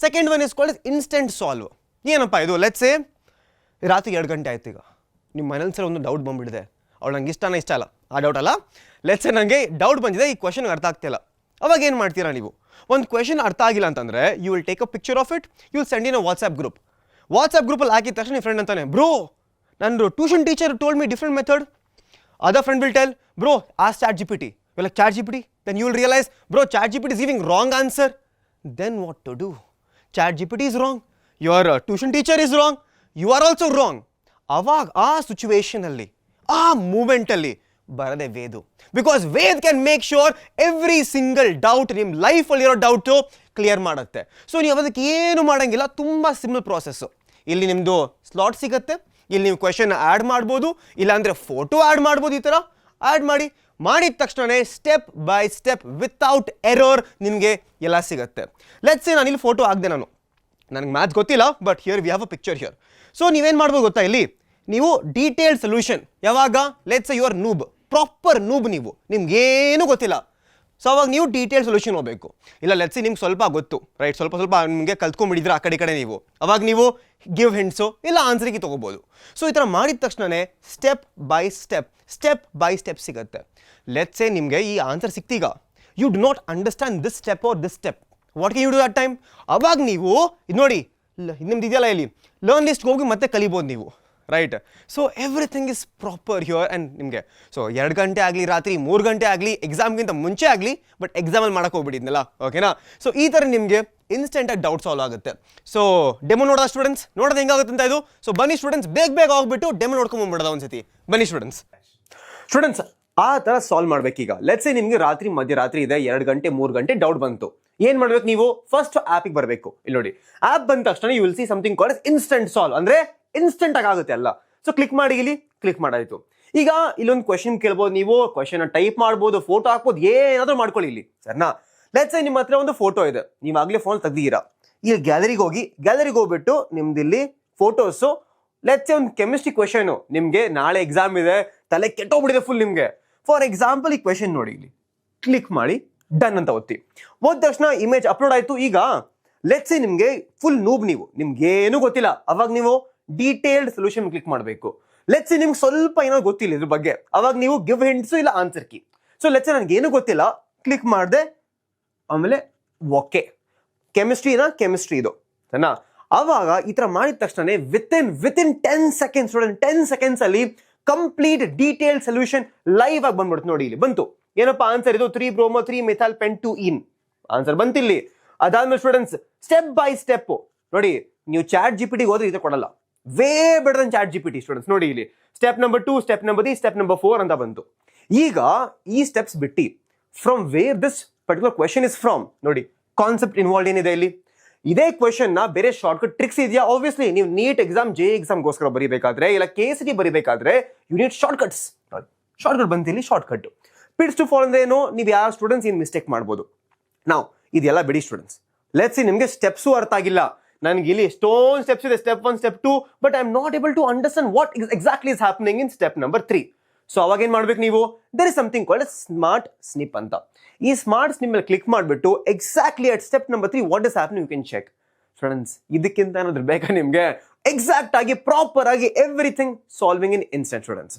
Second one is called instant solve. ಏನಪ್ಪ ಇದು? Let's say ರಾತ್ರಿ 2 ಗಂಟೆ ಆಯ್ತು. ಈಗ ನಿಮ್ಮ ಮನೇಲಿ ಸರ್ ಒಂದು ಡೌಟ್ ಬಂದುಬಿಟ್ಟಿದೆ, ಅವಳು ನಂಗೆ ಇಷ್ಟ ಅಲ್ಲ, ಆ ಡೌಟ್ ಅಲ್ಲ, ಲೆಟ್ಸ್ ಸೇ ನನಗೆ ಡೌಟ್ ಬಂದಿದೆ, ಈ ಕ್ವೆಶನ್ಗೆ ಅರ್ಥ ಆಗ್ತಿಲ್ಲ. ಅವಾಗ ಏನು ಮಾಡ್ತೀರಾ ನೀವು? ಒಂದು ಕ್ವೆಶನ್ ಅರ್ಥ ಆಗಿಲ್ಲ ಅಂತಂದರೆ you will take a picture of it, you will send in a WhatsApp ಗ್ರೂಪಲ್ಲಿ ಹಾಕಿದ ತಕ್ಷಣ ನಿಮ್ಮ ಫ್ರೆಂಡ್ ಅಂತಾನೆ, ಬ್ರೋ ನನ್ನ tuition teacher told me different method. Other friend will tell, bro ask ChatGPT. You're like, ChatGPT? Then you will realize, bro, ChatGPT is giving wrong answer. Then what to do? ChatGPT is wrong. Your tuition teacher is wrong. You are also wrong. ಅವಾಗ ಆ ಸಿಚುವೇಶನಲ್ಲಿ, ಆ ಮೂಮೆಂಟಲ್ಲಿ ಬರದೆ Vedu. Because Vedu can make sure every single doubt, ನಿಮ್ಮ ಲೈಫಲ್ಲಿರೋ doubt clear ಮಾಡುತ್ತೆ. So ನೀವು ಅದಕ್ಕೆ ಏನು ಮಾಡೋಂಗಿಲ್ಲ, ತುಂಬ ಸಿಂಪಲ್ ಪ್ರಾಸೆಸ್ಸು. ಇಲ್ಲಿ ನಿಮ್ಮದು ಸ್ಲಾಟ್ ಸಿಗುತ್ತೆ, ಇಲ್ಲಿ ನೀವು ಕ್ವೆಶನ್ ಆ್ಯಡ್ ಮಾಡ್ಬೋದು, ಇಲ್ಲಾಂದರೆ ಫೋಟೋ ಆ್ಯಡ್ ಮಾಡ್ಬೋದು. ಈ ಥರ ಆ್ಯಡ್ ಮಾಡಿದ ತಕ್ಷಣ step by step without error ನಿಮಗೆ ಎಲ್ಲ ಸಿಗುತ್ತೆ. ಲೆಟ್ಸ್ ಸೇ ನಾನು ಇಲ್ಲಿ ಫೋಟೋ ಹಾಕಿದೆ, ನನಗೆ ಮ್ಯಾಥ್ಸ್ ಗೊತ್ತಿಲ್ಲ, but here we have a picture here. So ನೀವೇನು ಮಾಡ್ಬೋದು ಗೊತ್ತಾ? ಇಲ್ಲಿ ನೀವು ಡೀಟೇಲ್ಡ್ ಸೊಲ್ಯೂಷನ್ ಯಾವಾಗ, let's say your noob, proper noob, ನಿಮ್ಗೇನು ಗೊತ್ತಿಲ್ಲ. ಸೊ ಅವಾಗ ನೀವು ಡೀಟೇಲ್ ಸೊಲ್ಯೂಷನ್ ಹೋಗಬೇಕು. ಇಲ್ಲ ಲೆಟ್ಸ್ ಸೇ ನಿಮ್ಗೆ ಸ್ವಲ್ಪ ಗೊತ್ತು, ರೈಟ್, ಸ್ವಲ್ಪ ನಿಮಗೆ ಕಲ್ತ್ಕೊಂಡ್ಬಿಟ್ಟಿದ್ರೆ ಆ ಕಡೆ ನೀವು, ಅವಾಗ ನೀವು ಗಿವ್ ಹಿಂಟ್ಸು ಇಲ್ಲ ಆನ್ಸರಿಗೆ ತೊಗೋಬೋದು. ಸೊ ಈ ಥರ ಮಾಡಿದ ತಕ್ಷಣ ಸ್ಟೆಪ್ ಬೈ ಸ್ಟೆಪ್ ಸಿಗುತ್ತೆ. ಲೆಟ್ಸ್ ಸೇ ನಿಮಗೆ ಈ ಆನ್ಸರ್ ಸಿಕ್ತೀಗ, you do not understand this step or this step, what can you do that time? ಅವಾಗ ನೀವು ಇದು ನೋಡಿ, ನಿಮ್ದು ಇದೆಯಲ್ಲ ಇಲ್ಲಿ ಲರ್ನ್ ಲಿಸ್ಟ್ ಹೋಗಿ ಮತ್ತೆ ಕಲಿಬೋದು ನೀವು, right. So everything is proper here. And ನಿಮಗೆ ಸೊ 2 ಗಂಟೆ ಆಗಲಿ, ರಾತ್ರಿ 3 ಗಂಟೆ ಆಗಲಿ, ಎಕ್ಸಾಮ್ಗಿಂತ ಮುಂಚೆ ಆಗಲಿ, ಬಟ್ ಎಕ್ಸಾಮಲ್ಲಿ ಮಾಡೋಕೆ ಹೋಗ್ಬಿಟ್ಟಿದ್ನಲ್ಲ, ಓಕೆನಾ? ಸೊ ಈ ಥರ ನಿಮಗೆ ಇನ್ಸ್ಟೆಂಟಾಗಿ ಡೌಟ್ ಸಾಲ್ವ್ ಆಗುತ್ತೆ. ಸೊ ಡೆಮೋ ನೋಡೋ ಸ್ಟೂಡೆಂಟ್ಸ್, ನೋಡೋದು ಹೆಂಗಾಗುತ್ತೆ ಅಂತ ಇದು. ಸೊ ಬನ್ನಿ ಸ್ಟೂಡೆಂಟ್ಸ್, ಬೇಗ ಹೋಗ್ಬಿಟ್ಟು ಡೆಮೋ ನೋಡ್ಕೊಂಡ್ಬಿಡೋದು ಒಂದ್ಸತಿ. ಬನ್ನಿ ಸ್ಟೂಡೆಂಟ್ಸ್, ಆ ಥರ ಸಾಲ್ವ್ ಮಾಡ್ಬೇಕೀಗ. ಲೆಟ್ಸ್ ಸೇ ನಿಮಗೆ ಮಧ್ಯರಾತ್ರಿ ಇದೆ, 2 ಗಂಟೆ 3 ಗಂಟೆ ಡೌಟ್ ಬಂತು. ಏನು ಮಾಡ್ಬೇಕು ನೀವು? ಫಸ್ಟ್ ಆ್ಯಪಿಗೆ ಬರಬೇಕು. ಇಲ್ಲಿ ನೋಡಿ, ಆ್ಯಪ್ ಬಂದ ತಕ್ಷಣ you will see something called instant solve, ಅಂದರೆ ಇನ್ಸ್ಟೆಂಟ್ ಆಗುತ್ತೆ ಅಲ್ಲ. ಸೊ ಕ್ಲಿಕ್ ಮಾಡಿ, ಇಲ್ಲಿ ಕ್ಲಿಕ್ ಮಾಡಾಯಿತು. ಈಗ ಇಲ್ಲೊಂದು ಕ್ವೆಶನ್ ಕೇಳ್ಬೋದು, ನೀವು ಕ್ವೆಶನ್ ಟೈಪ್ ಮಾಡ್ಬೋದು, ಫೋಟೋ ಹಾಕ್ಬೋದು, ಏನಾದರೂ ಮಾಡ್ಕೊಳ್ಳಿ ಇಲ್ಲಿ, ಸರಿನಾ? ಲೆಟ್ಸ್ ಸೇ ನಿಮ್ಮ ಹತ್ರ ಒಂದು ಫೋಟೋ ಇದೆ, ನೀವು ಆಗಲೇ ಫೋನ್ ತೆಗ್ದಿದ್ದೀರಾ. ಈಗ ಗ್ಯಾಲರಿಗೆ ಹೋಗ್ಬಿಟ್ಟು ನಿಮ್ದಿಲ್ಲಿ ಫೋಟೋಸು, ಲೆಟ್ಸ್ ಸೇ ಒಂದು ಕೆಮಿಸ್ಟ್ರಿ ಕ್ವೆಶನು, ನಿಮಗೆ ನಾಳೆ ಎಕ್ಸಾಮ್ ಇದೆ, ತಲೆ ಕೆಟ್ಟೋಗ್ಬಿಟ್ಟಿದೆ ಫುಲ್ ನಿಮಗೆ. ಫಾರ್ ಎಕ್ಸಾಂಪಲ್ ಈ ಕ್ವೆಶನ್ ನೋಡಿ, ಇಲ್ಲಿ ಕ್ಲಿಕ್ ಮಾಡಿ ಡನ್ ಅಂತ ಒತ್ತಿ. ಹೋದ ತಕ್ಷಣ ಇಮೇಜ್ ಅಪ್ಲೋಡ್ ಆಯಿತು. ಈಗ ಲೆಟ್ಸ್ ಸೇ ನಿಮಗೆ ಫುಲ್ ನೂಬ್, ನಿಮ್ಗೇನು ಗೊತ್ತಿಲ್ಲ, ಅವಾಗ ನೀವು ಡೀಟೇಲ್ಡ್ ಸೊಲ್ಯೂಷನ್ ಕ್ಲಿಕ್ ಮಾಡಬೇಕು. ಲೆಟ್ಸ್ ಸೇ ನಿಮ್ಗೆ ಸ್ವಲ್ಪ ಏನೋ ಗೊತ್ತಿಲ್ಲ ಇದ್ರ ಬಗ್ಗೆ, ಅವಾಗ ನೀವು ಗಿವ್ ಹಿಂಟ್ಸು ಇಲ್ಲ answer key. So let's say ನನಗೇನು ಗೊತ್ತಿಲ್ಲ, ಕ್ಲಿಕ್ ಮಾಡಿದೆ, ಆಮೇಲೆ ಓಕೆ, ಕೆಮಿಸ್ಟ್ರಿ ಇದು, ಸರಿನಾ? ಆವಾಗ ಈ ಥರ ಮಾಡಿದ ತಕ್ಷಣ ವಿತಿನ್ 10 ಸೆಕೆಂಡ್ಸ್, 10 ಸೆಕೆಂಡ್ಸಲ್ಲಿ ಕಂಪ್ಲೀಟ್ ಡೀಟೇಲ್ ಸೊಲ್ಯೂಷನ್ ಲೈವ್ ಆಗಿ ಬಂದ್ಬಿಡುತ್ತೆ. ನೋಡಿ ಇಲ್ಲಿ ಬಂತು, ಏನಪ್ಪ ಆನ್ಸರ್ ಇದು? 3-bromo 3-methyl pent-2-ene answer ಬಂತಿಲ್ಲಿ. ಅದಾದ್ಮೇಲೆ ಸ್ಟೂಡೆಂಟ್ಸ್ ಸ್ಟೆಪ್ ಬೈ ಸ್ಟೆಪ್ ನೋಡಿ, ನೀವು ChatGPT ಹೋದ್ರೆ ಇದು ಕೊಡಲ್ಲ, way better than ChatGPT students. ನೋಡಿ ಇಲ್ಲಿ step number 2, step number 3, step number 4 ಅಂತ ಬಂತು. ಈಗ ಈ ಸ್ಟೆಪ್ಸ್ ಬಿಟ್ಟು from where this particular question is from, ನೋಡಿ ಕಾನ್ಸೆಪ್ಟ್ ಇನ್ವಾಲ್ವ್ ಏನಿದೆ ಇಲ್ಲಿ. ಇದೇ ಕ್ವೆಶನ್ ನ ಬೇರೆ ಶಾರ್ಟ್ಕಟ್ ಟ್ರಿಕ್ಸ್ ಇದೆಯಾ? ಆಬ್ವಿಯಸ್ಲಿ ನೀವು ನೀಟ್ ಎಕ್ಸಾಮ್, JEE ಎಕ್ಸಾಮ್ಗೋಸ್ಕರ ಬರೀಬೇಕಾದ್ರೆ, ಇಲ್ಲ KCET ಬರೀಬೇಕಾದ್ರೆ ಯು ನೀಡ್ ಶಾರ್ಟ್ಕಟ್ಸ್. ಶಾರ್ಟ್ಕಟ್ ಬಂತಿಲ್ಲಿ, ಶಾರ್ಟ್ಕಟ್ ಪಿಟ್ಸ್ ಟು ಫಾಲೋ ಅಂದ್ರೆ ಏನು? ನೀವು ಯಾವ ಸ್ಟೂಡೆಂಟ್ಸ್ ಏನು ಮಿಸ್ಟೇಕ್ ಮಾಡ್ಬೋದು. ನಾವು ಇದೆಲ್ಲ ಬಿಡಿ ಸ್ಟೂಡೆಂಟ್ಸ್, ಲೆಟ್ಸ್ ಸಿ ನಿಮಗೆ ಸ್ಟೆಪ್ಸು ಅರ್ಥ ಆಗಿಲ್ಲ, ನನಗೆ ಇಲ್ಲಿ ಎಷ್ಟೊಂದು ಸ್ಟೆಪ್ಸ್ ಇದೆ, step 1, step 2, but I am not able to understand what exactly is happening in step number 3. So ಅವಾಗ ಏನು ಮಾಡ್ಬೇಕು ನೀವು? There is something called smart snip ಅಂತ. ಈ ಸ್ಮಾರ್ಟ್ ಸ್ನಿಪ್ ಮೇಲೆ ಕ್ಲಿಕ್ ಮಾಡಿಬಿಟ್ಟು exactly at step number 3 what is happening you can check. Students ಇದಕ್ಕಿಂತ ಏನಾದ್ರು ಬೇಕಾ ನಿಮಗೆ? ಎಕ್ಸಾಕ್ಟ್ ಆಗಿ ಪ್ರಾಪರ್ ಆಗಿ ಎವ್ರಿಥಿಂಗ್ ಸಾಲ್ವಿಂಗ್ ಇನ್ ಇನ್ಸ್ಟೆಂಟ್ ಸ್ಟೂಡೆಂಟ್ಸ್.